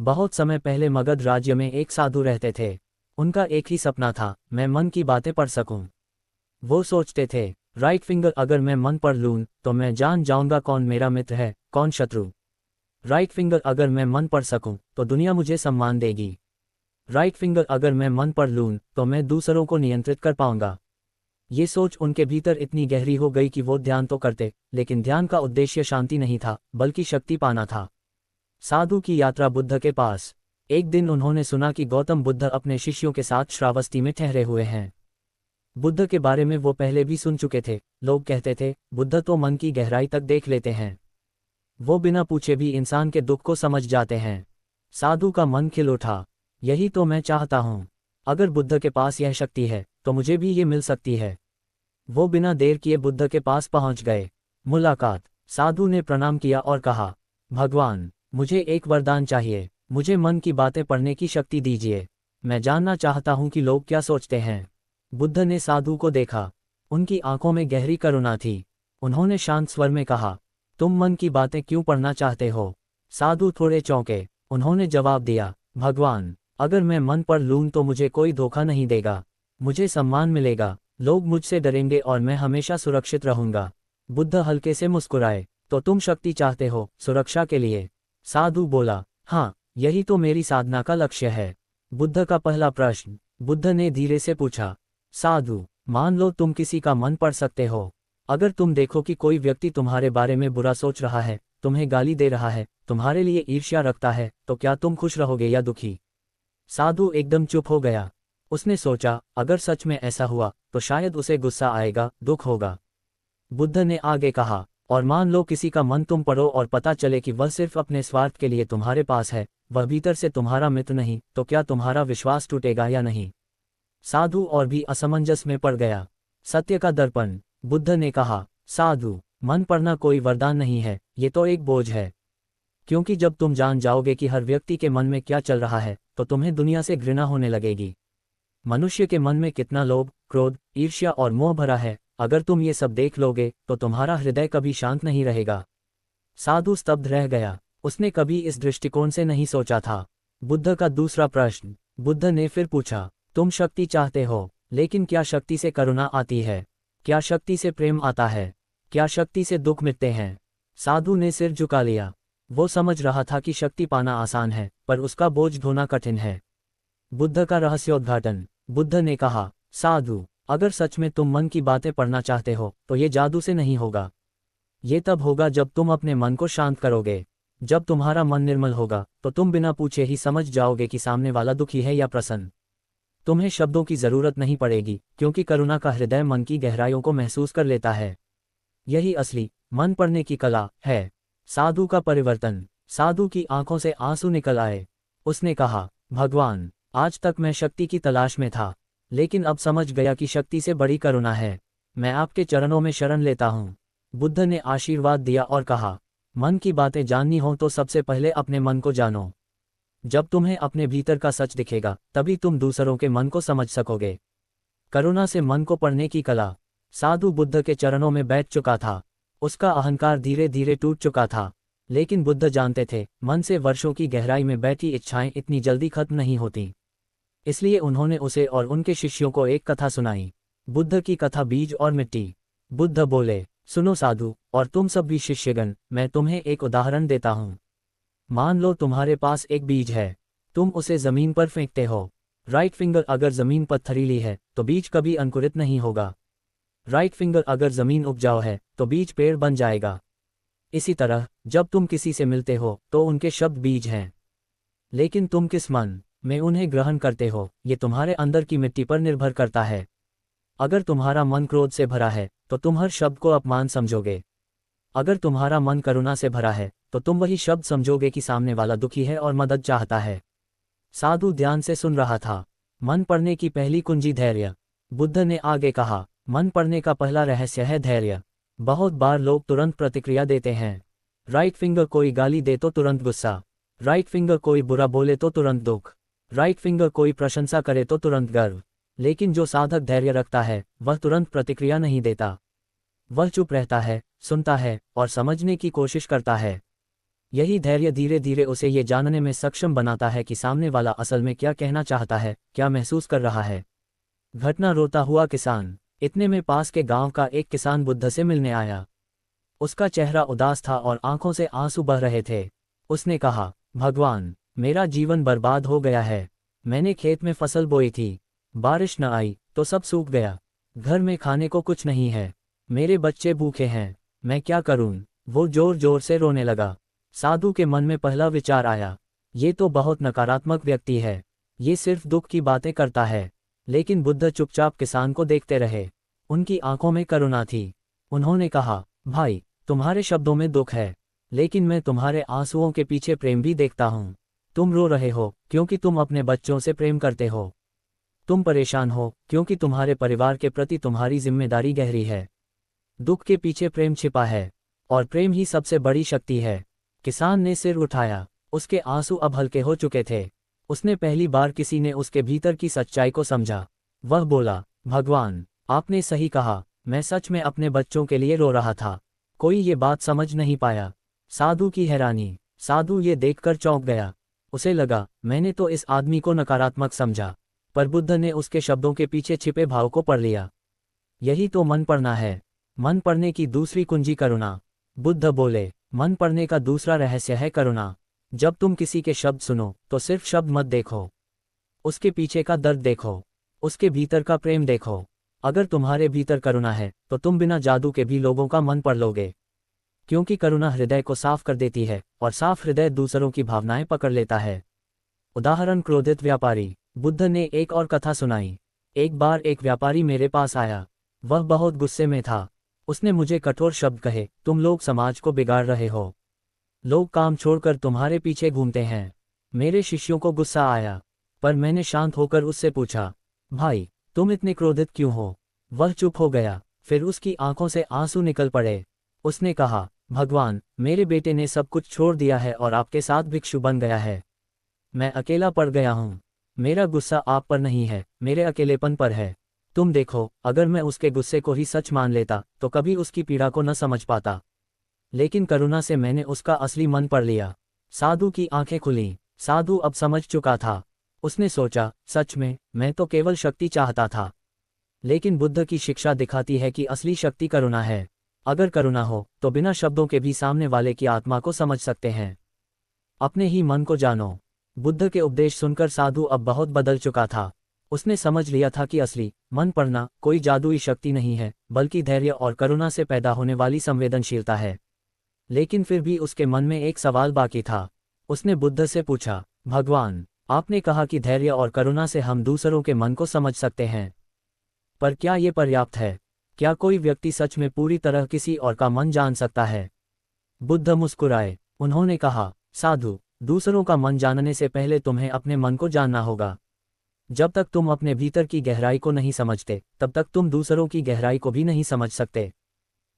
बहुत समय पहले मगध राज्य में एक साधु रहते थे। उनका एक ही सपना था, मैं मन की बातें पढ़ सकूं। वो सोचते थे, राइट फिंगर अगर मैं मन पढ़ लूं तो मैं जान जाऊंगा कौन मेरा मित्र है कौन शत्रु। राइट फिंगर अगर मैं मन पढ़ सकूं तो दुनिया मुझे सम्मान देगी। राइट फिंगर अगर मैं मन पढ़ लूं तो मैं दूसरों को नियंत्रित कर पाऊंगा। ये सोच उनके भीतर इतनी गहरी हो गई कि वो ध्यान तो करते, लेकिन ध्यान का उद्देश्य शांति नहीं था बल्कि शक्ति पाना था। साधु की यात्रा बुद्ध के पास। एक दिन उन्होंने सुना कि गौतम बुद्ध अपने शिष्यों के साथ श्रावस्ती में ठहरे हुए हैं। बुद्ध के बारे में वो पहले भी सुन चुके थे। लोग कहते थे, बुद्ध तो मन की गहराई तक देख लेते हैं। वो बिना पूछे भी इंसान के दुख को समझ जाते हैं। साधु का मन खिल उठा, यही तो मैं चाहता हूँ। अगर बुद्ध के पास यह शक्ति है तो मुझे भी ये मिल सकती है। वो बिना देर किए बुद्ध के पास पहुंच गए। मुलाकात। साधु ने प्रणाम किया और कहा, भगवान, मुझे एक वरदान चाहिए। मुझे मन की बातें पढ़ने की शक्ति दीजिए। मैं जानना चाहता हूं कि लोग क्या सोचते हैं। बुद्ध ने साधु को देखा। उनकी आंखों में गहरी करुणा थी। उन्होंने शांत स्वर में कहा, तुम मन की बातें क्यों पढ़ना चाहते हो? साधु थोड़े चौंके। उन्होंने जवाब दिया, भगवान, अगर मैं मन पढ़ लूं तो मुझे कोई धोखा नहीं देगा। मुझे सम्मान मिलेगा, लोग मुझसे डरेंगे और मैं हमेशा सुरक्षित रहूंगा। बुद्ध हल्के से मुस्कुराए, तो तुम शक्ति चाहते हो सुरक्षा के लिए? साधु बोला, हाँ, यही तो मेरी साधना का लक्ष्य है। बुद्ध का पहला प्रश्न। बुद्ध ने धीरे से पूछा, साधु, मान लो तुम किसी का मन पढ़ सकते हो। अगर तुम देखो कि कोई व्यक्ति तुम्हारे बारे में बुरा सोच रहा है, तुम्हें गाली दे रहा है, तुम्हारे लिए ईर्ष्या रखता है, तो क्या तुम खुश रहोगे या दुखी? साधु एकदम चुप हो गया। उसने सोचा, अगर सच में ऐसा हुआ तो शायद उसे गुस्सा आएगा, दुख होगा। बुद्ध ने आगे कहा, और मान लो किसी का मन तुम पढ़ो और पता चले कि वह सिर्फ अपने स्वार्थ के लिए तुम्हारे पास है, वह भीतर से तुम्हारा मित्र नहीं, तो क्या तुम्हारा विश्वास टूटेगा या नहीं? साधु और भी असमंजस में पड़ गया। सत्य का दर्पण। बुद्ध ने कहा, साधु, मन पढ़ना कोई वरदान नहीं है, ये तो एक बोझ है। क्योंकि जब तुम जान जाओगे कि हर व्यक्ति के मन में क्या चल रहा है, तो तुम्हें दुनिया से घृणा होने लगेगी। मनुष्य के मन में कितना लोभ, क्रोध, ईर्ष्या और मोह भरा है, अगर तुम ये सब देख लोगे तो तुम्हारा हृदय कभी शांत नहीं रहेगा। साधु स्तब्ध रह गया। उसने कभी इस दृष्टिकोण से नहीं सोचा था। बुद्ध का दूसरा प्रश्न। बुद्ध ने फिर पूछा, तुम शक्ति चाहते हो, लेकिन क्या शक्ति से करुणा आती है? क्या शक्ति से प्रेम आता है? क्या शक्ति से दुख मिटते हैं? साधु ने सिर झुका लिया। वो समझ रहा था कि शक्ति पाना आसान है, पर उसका बोझ ढोना कठिन है। बुद्ध का रहस्योद्घाटन। बुद्ध ने कहा, साधु, अगर सच में तुम मन की बातें पढ़ना चाहते हो तो ये जादू से नहीं होगा। ये तब होगा जब तुम अपने मन को शांत करोगे। जब तुम्हारा मन निर्मल होगा तो तुम बिना पूछे ही समझ जाओगे कि सामने वाला दुखी है या प्रसन्न। तुम्हें शब्दों की जरूरत नहीं पड़ेगी, क्योंकि करुणा का हृदय मन की गहराइयों को महसूस कर लेता है। यही असली मन पढ़ने की कला है। साधु का परिवर्तन। साधु की आंखों से आंसू निकल आए। उसने कहा, भगवान, आज तक मैं शक्ति की तलाश में था, लेकिन अब समझ गया कि शक्ति से बड़ी करुणा है। मैं आपके चरणों में शरण लेता हूँ। बुद्ध ने आशीर्वाद दिया और कहा, मन की बातें जाननी हो तो सबसे पहले अपने मन को जानो। जब तुम्हें अपने भीतर का सच दिखेगा तभी तुम दूसरों के मन को समझ सकोगे। करुणा से मन को पढ़ने की कला। साधु बुद्ध के चरणों में बैठ चुका था। उसका अहंकार धीरे धीरे टूट चुका था, लेकिन बुद्ध जानते थे, मन से वर्षों की गहराई में बैठी इच्छाएं इतनी जल्दी खत्म नहीं होती। इसलिए उन्होंने उसे और उनके शिष्यों को एक कथा सुनाई। बुद्ध की कथा, बीज और मिट्टी। बुद्ध बोले, सुनो साधु, और तुम सब भी शिष्यगण, मैं तुम्हें एक उदाहरण देता हूँ। मान लो तुम्हारे पास एक बीज है। तुम उसे जमीन पर फेंकते हो। राइट फिंगर अगर जमीन पत्थरीली है तो बीज कभी अंकुरित नहीं होगा। राइट फिंगर अगर जमीन उपजाऊ है तो बीज पेड़ बन जाएगा। इसी तरह जब तुम किसी से मिलते हो तो उनके शब्द बीज हैं, लेकिन तुम किस मन में उन्हें ग्रहण करते हो, ये तुम्हारे अंदर की मिट्टी पर निर्भर करता है। अगर तुम्हारा मन क्रोध से भरा है तो तुम हर शब्द को अपमान समझोगे। अगर तुम्हारा मन करुणा से भरा है तो तुम वही शब्द समझोगे कि सामने वाला दुखी है और मदद चाहता है। साधु ध्यान से सुन रहा था। मन पढ़ने की पहली कुंजी धैर्य। बुद्ध ने आगे कहा, मन पढ़ने का पहला रहस्य है धैर्य। बहुत बार लोग तुरंत प्रतिक्रिया देते हैं। राइट फिंगर कोई गाली दे तो तुरंत गुस्सा, राइट फिंगर कोई बुरा बोले तो तुरंत दुख, राइट फिंगर कोई प्रशंसा करे तो तुरंत गर्व। लेकिन जो साधक धैर्य रखता है वह तुरंत प्रतिक्रिया नहीं देता। वह चुप रहता है, सुनता है और समझने की कोशिश करता है। यही धैर्य धीरे धीरे उसे ये जानने में सक्षम बनाता है कि सामने वाला असल में क्या कहना चाहता है, क्या महसूस कर रहा है। घटना रोता हुआ किसान। इतने में पास के गांव का एक किसान बुद्ध से मिलने आया। उसका चेहरा उदास था और आंखों से आंसू बह रहे थे। उसने कहा, भगवान, मेरा जीवन बर्बाद हो गया है। मैंने खेत में फसल बोई थी, बारिश न आई तो सब सूख गया। घर में खाने को कुछ नहीं है, मेरे बच्चे भूखे हैं, मैं क्या करूं? वो जोर जोर से रोने लगा। साधु के मन में पहला विचार आया, ये तो बहुत नकारात्मक व्यक्ति है, ये सिर्फ दुख की बातें करता है। लेकिन बुद्ध चुपचाप किसान को देखते रहे। उनकी आंखों में करुणा थी। उन्होंने कहा, भाई, तुम्हारे शब्दों में दुख है, लेकिन मैं तुम्हारे आंसुओं के पीछे प्रेम भी देखता हूँ। तुम रो रहे हो क्योंकि तुम अपने बच्चों से प्रेम करते हो। तुम परेशान हो क्योंकि तुम्हारे परिवार के प्रति तुम्हारी जिम्मेदारी गहरी है। दुख के पीछे प्रेम छिपा है, और प्रेम ही सबसे बड़ी शक्ति है। किसान ने सिर उठाया। उसके आंसू अब हल्के हो चुके थे। उसने पहली बार किसी ने उसके भीतर की सच्चाई को समझा। वह बोला, भगवान, आपने सही कहा, मैं सच में अपने बच्चों के लिए रो रहा था। कोई ये बात समझ नहीं पाया। साधु की हैरानी। साधु ये देखकर चौंक गया। उसे लगा, मैंने तो इस आदमी को नकारात्मक समझा, पर बुद्ध ने उसके शब्दों के पीछे छिपे भाव को पढ़ लिया। यही तो मन पढ़ना है। मन पढ़ने की दूसरी कुंजी करुणा। बुद्ध बोले, मन पढ़ने का दूसरा रहस्य है करुणा। जब तुम किसी के शब्द सुनो तो सिर्फ शब्द मत देखो, उसके पीछे का दर्द देखो, उसके भीतर का प्रेम देखो। अगर तुम्हारे भीतर करुणा है तो तुम बिना जादू के भी लोगों का मन पढ़ लोगे, क्योंकि करुणा हृदय को साफ कर देती है और साफ हृदय दूसरों की भावनाएं पकड़ लेता है। उदाहरण, क्रोधित व्यापारी। बुद्ध ने एक और कथा सुनाई। एक बार एक व्यापारी मेरे पास आया। वह बहुत गुस्से में था। उसने मुझे कठोर शब्द कहे, तुम लोग समाज को बिगाड़ रहे हो, लोग काम छोड़कर तुम्हारे पीछे घूमते हैं। मेरे शिष्यों को गुस्सा आया, पर मैंने शांत होकर उससे पूछा, भाई, तुम इतने क्रोधित क्यों हो? वह चुप हो गया। फिर उसकी आंखों से आंसू निकल पड़े। उसने कहा, भगवान, मेरे बेटे ने सब कुछ छोड़ दिया है और आपके साथ भिक्षु बन गया है। मैं अकेला पड़ गया हूँ। मेरा गुस्सा आप पर नहीं है, मेरे अकेलेपन पर है। तुम देखो, अगर मैं उसके गुस्से को ही सच मान लेता तो कभी उसकी पीड़ा को न समझ पाता, लेकिन करुणा से मैंने उसका असली मन पढ़ लिया। साधु की आंखें खुलीं। साधु अब समझ चुका था। उसने सोचा, सच में, मैं तो केवल शक्ति चाहता था, लेकिन बुद्ध की शिक्षा दिखाती है कि असली शक्ति करुणा है। अगर करुणा हो तो बिना शब्दों के भी सामने वाले की आत्मा को समझ सकते हैं। अपने ही मन को जानो। बुद्ध के उपदेश सुनकर साधु अब बहुत बदल चुका था। उसने समझ लिया था कि असली मन पढ़ना कोई जादुई शक्ति नहीं है, बल्कि धैर्य और करुणा से पैदा होने वाली संवेदनशीलता है। लेकिन फिर भी उसके मन में एक सवाल बाकी था। उसने बुद्ध से पूछा, भगवान, आपने कहा कि धैर्य और करुणा से हम दूसरों के मन को समझ सकते हैं, पर क्या ये पर्याप्त है? क्या कोई व्यक्ति सच में पूरी तरह किसी और का मन जान सकता है? बुद्ध मुस्कुराए। उन्होंने कहा, साधु, दूसरों का मन जानने से पहले तुम्हें अपने मन को जानना होगा। जब तक तुम अपने भीतर की गहराई को नहीं समझते, तब तक तुम दूसरों की गहराई को भी नहीं समझ सकते।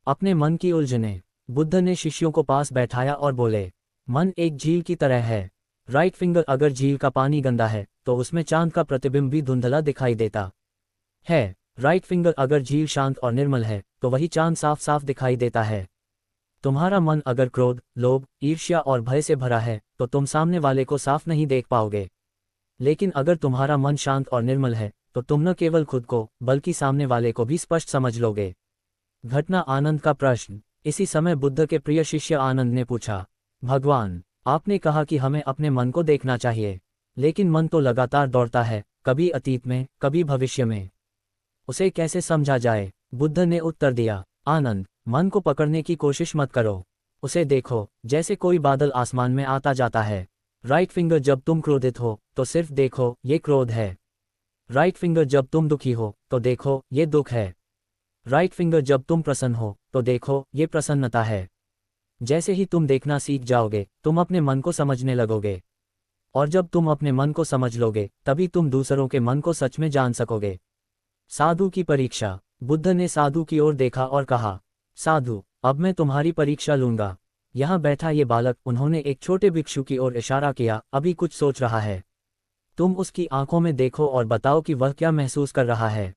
अपने मन की उलझने। बुद्ध ने शिष्यों को पास बैठाया और बोले, मन एक झील की तरह है। राइट फिंगर, अगर झील का पानी गंदा है तो उसमें चांद का प्रतिबिंब भी धुंधला दिखाई देता है। राइट फिंगर, अगर झील शांत और निर्मल है तो वही चांद साफ साफ दिखाई देता है। तुम्हारा मन अगर क्रोध, लोभ, ईर्ष्या और भय से भरा है तो तुम सामने वाले को साफ नहीं देख पाओगे। लेकिन अगर तुम्हारा मन शांत और निर्मल है तो तुम न केवल खुद को बल्कि सामने वाले को भी स्पष्ट समझ लोगे। घटना, आनंद का प्रश्न। इसी समय बुद्ध के प्रिय शिष्य आनंद ने पूछा, भगवान, आपने कहा कि हमें अपने मन को देखना चाहिए, लेकिन मन तो लगातार दौड़ता है, कभी अतीत में, कभी भविष्य में। उसे कैसे समझा जाए? बुद्ध ने उत्तर दिया, आनंद, मन को पकड़ने की कोशिश मत करो। उसे देखो जैसे कोई बादल आसमान में आता जाता है। राइट फिंगर, जब तुम क्रोधित हो तो सिर्फ देखो, ये क्रोध है। राइट फिंगर, जब तुम दुखी हो तो देखो, ये दुख है। राइट फिंगर, जब तुम प्रसन्न हो तो देखो, ये प्रसन्नता है। जैसे ही तुम देखना सीख जाओगे, तुम अपने मन को समझने लगोगे, और जब तुम अपने मन को समझ लोगे, तभी तुम दूसरों के मन को सच में जान सकोगे। साधु की परीक्षा। बुद्ध ने साधु की ओर देखा और कहा, साधु, अब मैं तुम्हारी परीक्षा लूंगा। यहाँ बैठा ये बालक, उन्होंने एक छोटे भिक्षु की ओर इशारा किया, अभी कुछ सोच रहा है। तुम उसकी आंखों में देखो और बताओ कि वह क्या महसूस कर रहा है।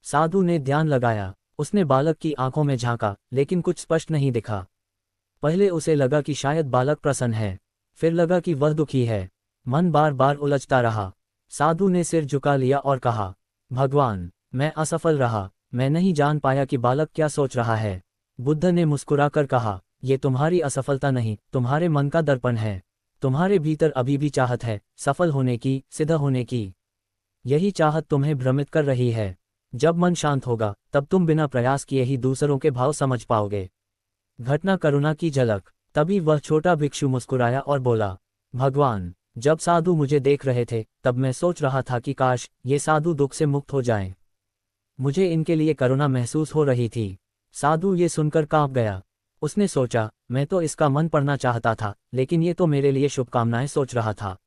साधु ने ध्यान लगाया। उसने बालक की आंखों में झांका, लेकिन कुछ स्पष्ट नहीं दिखा। पहले उसे लगा कि शायद बालक प्रसन्न है, फिर लगा कि वह दुखी है। मन बार बार उलझता रहा। साधु ने सिर झुका लिया और कहा, भगवान, मैं असफल रहा, मैं नहीं जान पाया कि बालक क्या सोच रहा है। बुद्ध ने मुस्कुराकर कहा, ये तुम्हारी असफलता नहीं, तुम्हारे मन का दर्पण है। तुम्हारे भीतर अभी भी चाहत है, सफल होने की, सिद्ध होने की। यही चाहत तुम्हें भ्रमित कर रही है। जब मन शांत होगा, तब तुम बिना प्रयास किए ही दूसरों के भाव समझ पाओगे। घटना करुणा की झलक। तभी वह छोटा भिक्षु मुस्कुराया और बोला, भगवान, जब साधु मुझे देख रहे थे, तब मैं सोच रहा था कि काश ये साधु दुख से मुक्त हो जाएं। मुझे इनके लिए करुणा महसूस हो रही थी। साधु ये सुनकर कांप गया। उसने सोचा, मैं तो इसका मन पढ़ना चाहता था, लेकिन ये तो मेरे लिए शुभकामनाएं सोच रहा था।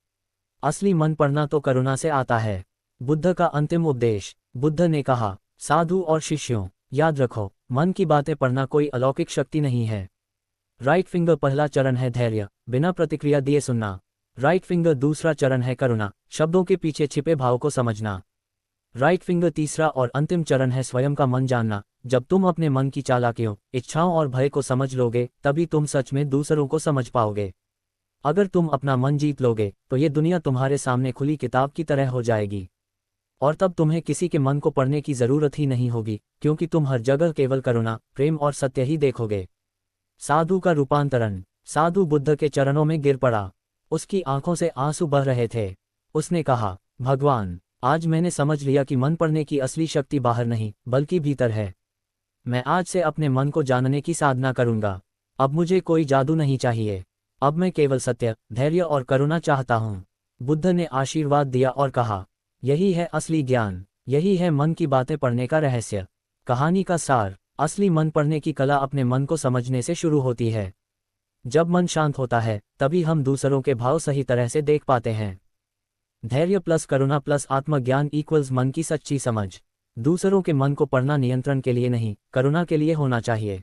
असली मन पढ़ना तो करुणा से आता है। बुद्ध का अंतिम उपदेश। बुद्ध ने कहा, साधु और शिष्यों, याद रखो, मन की बातें पढ़ना कोई अलौकिक शक्ति नहीं है। राइट फिंगर पहला चरण है धैर्य, बिना प्रतिक्रिया दिए सुनना। राइट फिंगर दूसरा चरण है करुणा, शब्दों के पीछे छिपे भाव को समझना। राइट फिंगर तीसरा और अंतिम चरण है स्वयं का मन जानना। जब तुम अपने मन की चालाकियों, इच्छाओं और भय को समझ लोगे, तभी तुम सच में दूसरों को समझ पाओगे। अगर तुम अपना मन जीत लोगे, तो ये दुनिया तुम्हारे सामने खुली किताब की तरह हो जाएगी। और तब तुम्हें किसी के मन को पढ़ने की जरूरत ही नहीं होगी, क्योंकि तुम हर जगह केवल करुणा, प्रेम और सत्य ही देखोगे। साधु का रूपांतरण। साधु बुद्ध के चरणों में गिर पड़ा। उसकी आंखों से आंसू बह रहे थे। उसने कहा, भगवान, आज मैंने समझ लिया कि मन पढ़ने की असली शक्ति बाहर नहीं, बल्कि भीतर है। मैं आज से अपने मन को जानने की साधना करूंगा। अब मुझे कोई जादू नहीं चाहिए। अब मैं केवल सत्य, धैर्य और करुणा चाहता हूँ। बुद्ध ने आशीर्वाद दिया और कहा, यही है असली ज्ञान, यही है मन की बातें पढ़ने का रहस्य। कहानी का सार। असली मन पढ़ने की कला अपने मन को समझने से शुरू होती है। जब मन शांत होता है, तभी हम दूसरों के भाव सही तरह से देख पाते हैं। धैर्य प्लस करुणा प्लस आत्मज्ञान इक्वल्स मन की सच्ची समझ। दूसरों के मन को पढ़ना नियंत्रण के लिए नहीं, करुणा के लिए होना चाहिए।